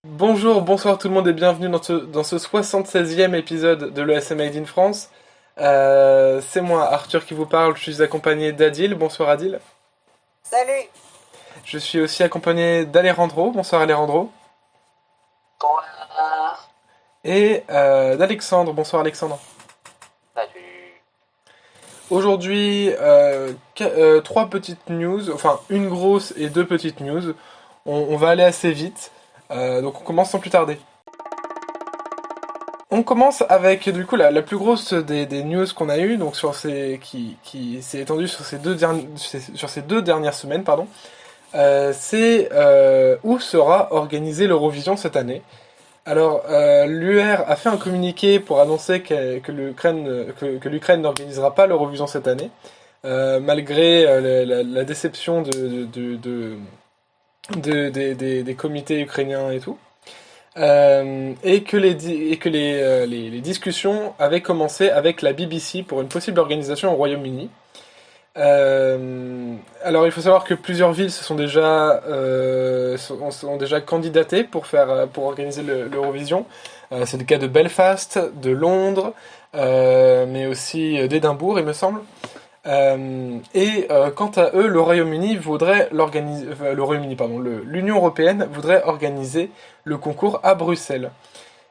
Bonjour, bonsoir tout le monde et bienvenue dans ce 76e épisode de l'ESM Made in France. C'est moi Arthur qui vous parle, je suis accompagné d'Adil. Bonsoir Adil. Salut. Je suis aussi accompagné d'Alejandro. Bonsoir Alejandro. Bonsoir. Et d'Alexandre. Bonsoir Alexandre. Salut. Aujourd'hui, trois petites news, enfin une grosse et deux petites news. On va aller assez vite, donc on commence sans plus tarder. On commence avec du coup la plus grosse des news qu'on a eues, donc qui s'est étendue sur ces deux dernières semaines, pardon. C'est où sera organisé l'Eurovision cette année. Alors, l'UR a fait un communiqué pour annoncer que l'Ukraine n'organisera pas l'Eurovision cette année, malgré la déception des comités ukrainiens et tout. Et que les discussions avaient commencé avec la BBC pour une possible organisation au Royaume-Uni. Alors il faut savoir que plusieurs villes sont déjà candidatées pour organiser l'Eurovision. C'est le cas de Belfast, de Londres, mais aussi d'Édimbourg, il me semble. Quant à eux, le Royaume-Uni voudrait l'organiser, le Royaume-Uni, pardon, l'Union européenne voudrait organiser le concours à Bruxelles.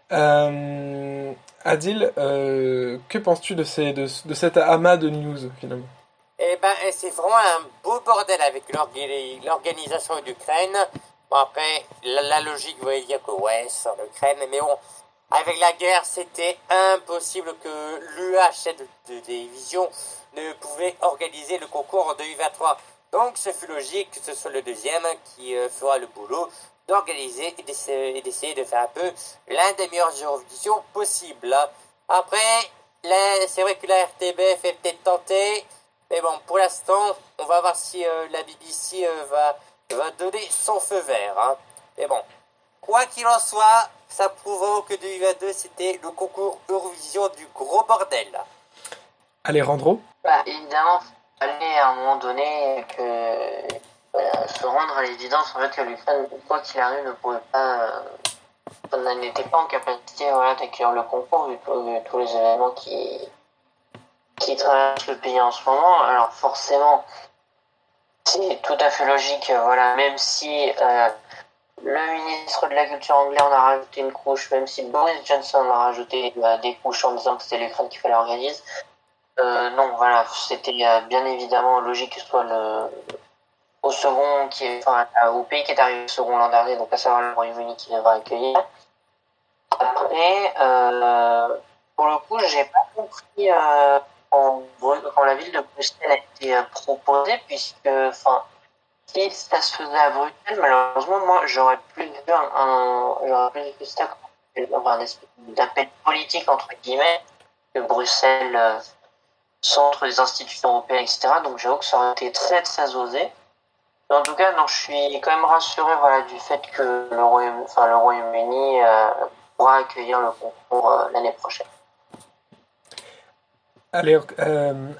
Adil, que penses-tu de cet amas de news finalement? Eh ben, c'est vraiment un beau bordel avec l'organisation d'Ukraine. Bon, après, la logique voulait dire que ouais, c'est en Ukraine, mais bon, avec la guerre, c'était impossible que l'UH de division ne pouvait organiser le concours en 2023. Donc, ce fut logique que ce soit le deuxième qui fera le boulot d'organiser et d'essayer de faire un peu l'un des meilleures Eurovisions possibles. Après, c'est vrai que la RTBF est peut-être tentée, mais bon, pour l'instant, on va voir si la BBC va donner son feu vert. Hein. Mais bon, quoi qu'il en soit, ça prouvant que 2022, c'était le concours Eurovision du gros bordel. Alejandro? Bah, évidemment, il fallait à un moment donné se rendre à l'évidence en fait que l'Ukraine, quoi qu'il arrive, ne pouvait pas, n'était pas en capacité d'accueillir le concours vu tous les événements qui traversent le pays en ce moment. Alors forcément, c'est tout à fait logique, même si le ministre de la Culture anglais en a rajouté une couche, même si Boris Johnson a rajouté des couches en disant que c'était l'Ukraine qu'il fallait organiser. Non, voilà, c'était bien évidemment logique que ce soit au pays qui est arrivé second l'an dernier, donc à savoir le Royaume-Uni qui devra accueillir. Après, pour le coup, j'ai pas compris quand la ville de Bruxelles a été proposée, puisque, si ça se faisait à Bruxelles, malheureusement, moi, j'aurais plus vu ça comme un espèce d'appel politique, entre guillemets, que Bruxelles centre des institutions européennes, etc. Donc j'avoue que ça aurait été très très osé. Mais en tout cas, non, je suis quand même rassuré du fait que le Royaume-Uni pourra accueillir le concours l'année prochaine. Allez,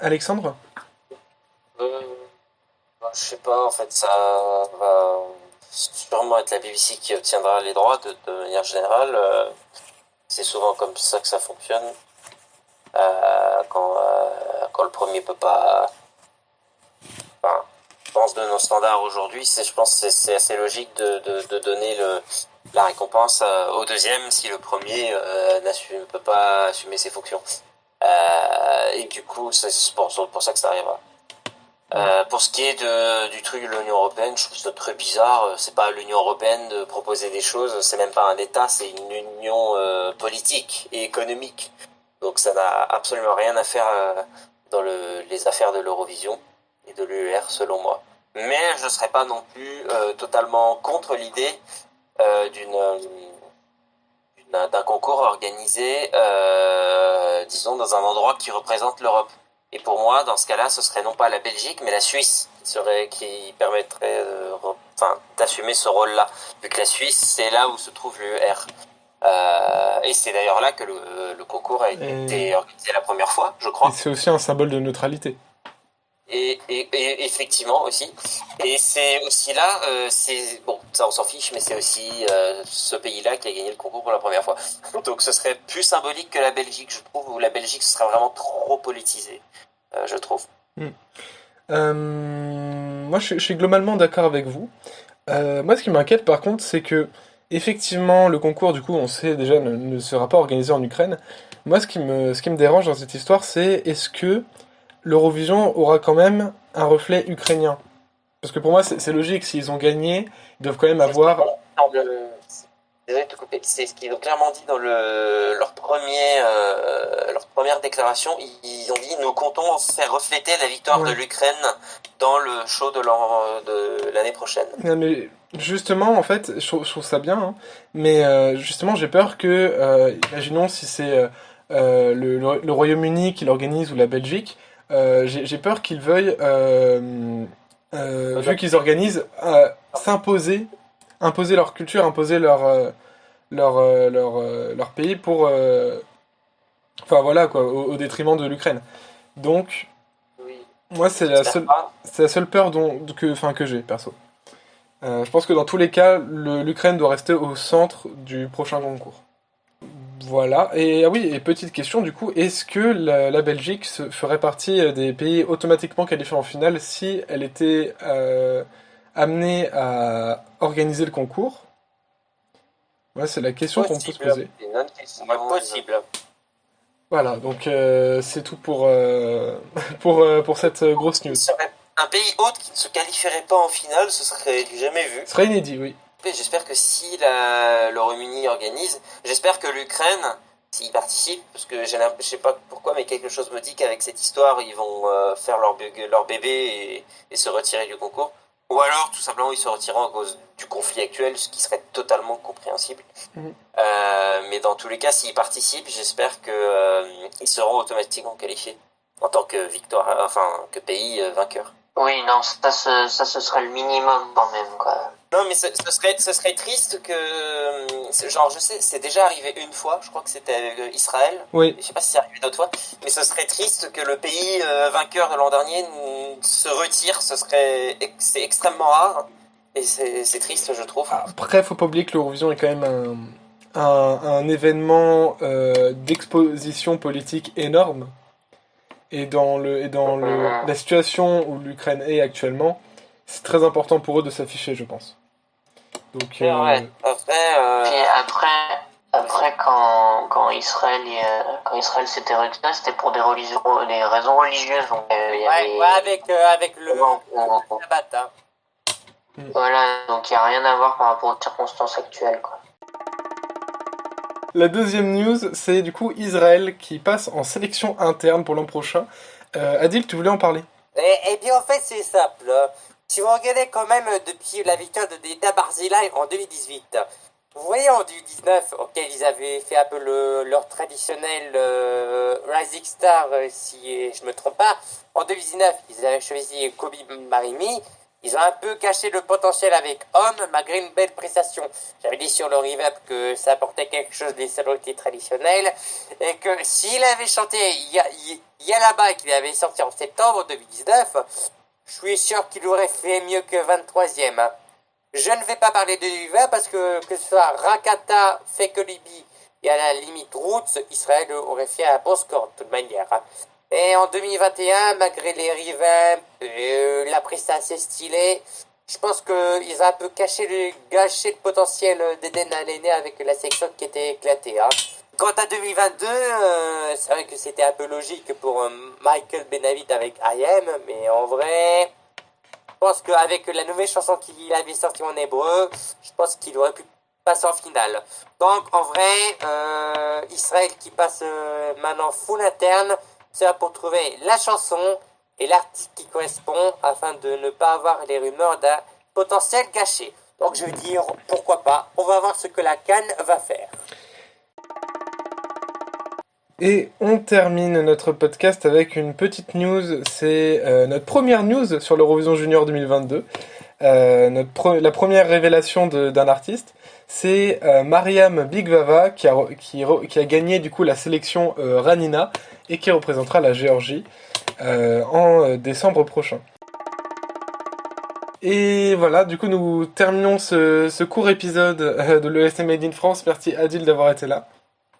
Alexandre? Je sais pas, en fait, ça va sûrement être la BBC qui obtiendra les droits de manière générale. C'est souvent comme ça que ça fonctionne. Quand le premier peut pas. Enfin, je pense de nos standards aujourd'hui, je pense que c'est assez logique de donner la récompense au deuxième si le premier ne peut pas assumer ses fonctions. Et du coup, c'est pour ça que ça arrivera. Pour ce qui est du truc de l'Union Européenne, je trouve ça très bizarre. C'est pas l'Union Européenne de proposer des choses, c'est même pas un État, c'est une union politique et économique. Donc ça n'a absolument rien à faire dans les affaires de l'Eurovision et de l'UER selon moi. Mais je ne serais pas non plus totalement contre l'idée d'un concours organisé, disons, dans un endroit qui représente l'Europe. Et pour moi, dans ce cas-là, ce serait non pas la Belgique, mais la Suisse qui permettrait d'assumer ce rôle-là. Vu que la Suisse, c'est là où se trouve l'UER. Et c'est d'ailleurs là que le concours a été organisé la première fois, je crois. Et c'est aussi un symbole de neutralité. Et effectivement aussi. Et c'est aussi là, bon, ça on s'en fiche, mais c'est aussi ce pays-là qui a gagné le concours pour la première fois. Donc ce serait plus symbolique que la Belgique, je trouve, où la Belgique ce serait vraiment trop politisé, je trouve. Moi, je suis globalement d'accord avec vous. Moi, ce qui m'inquiète, par contre, c'est que, effectivement, le concours, du coup, on sait déjà, ne sera pas organisé en Ukraine. Moi, ce qui me dérange dans cette histoire, c'est est-ce que l'Eurovision aura quand même un reflet ukrainien? Parce que pour moi, c'est logique, s'ils ont gagné, ils doivent quand même avoir... Désolé de te couper, c'est ce qu'ils ont clairement dit dans leur première déclaration. Ils ont dit: nous comptons faire refléter la victoire de l'Ukraine dans le show de l'année prochaine. Non, mais justement, en fait, je trouve ça bien, hein, mais justement, j'ai peur que, imaginons si c'est le Royaume-Uni qui l'organise ou la Belgique, j'ai peur qu'ils veuillent, vu qu'ils organisent, imposer leur culture, imposer leur pays pour, enfin voilà quoi, au détriment de l'Ukraine. Donc, moi c'est la seule peur que j'ai perso. Je pense que dans tous les cas, l'Ukraine doit rester au centre du prochain concours. Voilà. Et ah oui, et petite question du coup, est-ce que la Belgique ferait partie des pays automatiquement qualifiés en finale si elle était amenée à organiser le concours? Ouais, c'est la question qu'on peut se poser. C'est possible. Voilà, donc c'est tout pour cette grosse news. Un pays hôte qui ne se qualifierait pas en finale, ce serait du jamais vu. Ce serait inédit, oui. J'espère que si le Royaume-Uni organise, j'espère que l'Ukraine, s'ils participent, parce que je sais pas pourquoi, mais quelque chose me dit qu'avec cette histoire, ils vont faire leur bébé et se retirer du concours. Ou alors, tout simplement, ils se retireront à cause du conflit actuel, ce qui serait totalement compréhensible. Mais dans tous les cas, s'ils participent, j'espère que ils seront automatiquement qualifiés en tant que que pays vainqueur. Oui, non, ça ce serait le minimum quand même, quoi. Non, mais ce serait triste que, genre, je sais, c'est déjà arrivé une fois, je crois que c'était avec Israël. Oui. Je sais pas si c'est arrivé d'autres fois, mais ce serait triste que le pays vainqueur de l'an dernier se retire. C'est extrêmement rare, et c'est triste, je trouve. Après, faut pas oublier que l'Eurovision est quand même un événement d'exposition politique énorme. Et dans la situation où l'Ukraine est actuellement, c'est très important pour eux de s'afficher, je pense. Donc, Puis après quand Israël s'était retiré, c'était pour des raisons religieuses. Donc, avec le sabbat. Hein. Voilà, donc il n'y a rien à voir par rapport aux circonstances actuelles, quoi. La deuxième news, c'est du coup Israël qui passe en sélection interne pour l'an prochain. Adil, tu voulais en parler? Eh bien, en fait, c'est simple. Si vous regardez quand même depuis la victoire de Neda Barzilai en 2018, vous voyez en 2019, auquel ils avaient fait un peu leur traditionnel Rising Star, si je me trompe pas, en 2019, ils avaient choisi Kobi Marimi. Ils ont un peu caché le potentiel avec Homme, malgré une belle prestation. J'avais dit sur le revamp que ça apportait quelque chose des sonorités traditionnelles, et que s'il avait chanté Yalaba et qu'il avait sorti en septembre 2019, je suis sûr qu'il aurait fait mieux que 23e. Je ne vais pas parler de Uva parce que ce soit Rakata, Fekolibi et à la limite Roots, Israël aurait fait un bon score de toute manière. Et en 2021, malgré les revamps, la prestation assez stylée, je pense qu'ils ont un peu gâché le potentiel d'Eden Alene avec la section qui était éclatée. Hein. Quant à 2022, c'est vrai que c'était un peu logique pour Michael Benavid avec I Am, mais en vrai, je pense qu'avec la nouvelle chanson qu'il avait sortie en hébreu, je pense qu'il aurait pu passer en finale. Donc en vrai, Israël qui passe maintenant full interne, c'est pour trouver la chanson et l'artiste qui correspond afin de ne pas avoir les rumeurs d'un potentiel gâché. Donc je veux dire, pourquoi pas, on va voir ce que la CAN va faire. Et on termine notre podcast avec une petite news, c'est notre première news sur l'Eurovision Junior 2022. la première révélation d'un artiste, c'est Mariam Bigvava qui a gagné du coup la sélection Ranina et qui représentera la Géorgie en décembre prochain. Et voilà, du coup nous terminons ce court épisode de l'ESM Made in France. Merci Adil d'avoir été là.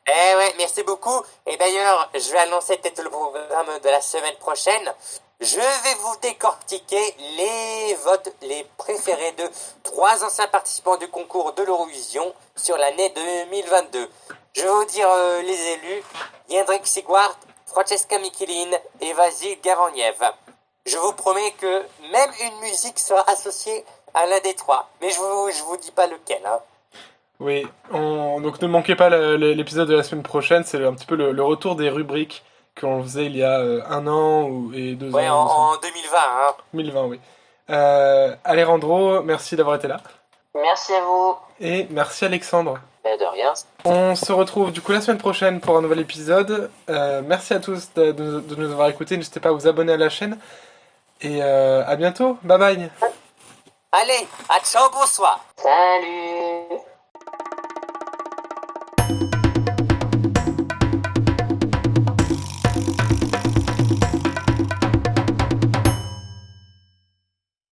Eh ouais, merci beaucoup. Et d'ailleurs, je vais annoncer peut-être le programme de la semaine prochaine. Je vais vous décortiquer les votes, les préférés de 3 anciens participants du concours de l'Eurovision sur l'année 2022. Je vais vous dire les élus: Jendrik Sigwart, Francesca Mikilin et Vasil Gavaniev. Je vous promets que même une musique sera associée à l'un des 3, mais je vous dis pas lequel. Hein. Oui, donc ne manquez pas l'épisode de la semaine prochaine, c'est un petit peu le retour des rubriques qu'on faisait il y a 1 an et 2 ouais, ans. en 2020. Hein. 2020, oui. Alejandro, merci d'avoir été là. Merci à vous. Et merci Alexandre. De rien. On se retrouve du coup la semaine prochaine pour un nouvel épisode. Merci à tous de nous avoir écoutés. N'hésitez pas à vous abonner à la chaîne. Et à bientôt. Bye bye. Allez, à ciao, bonsoir. Salut.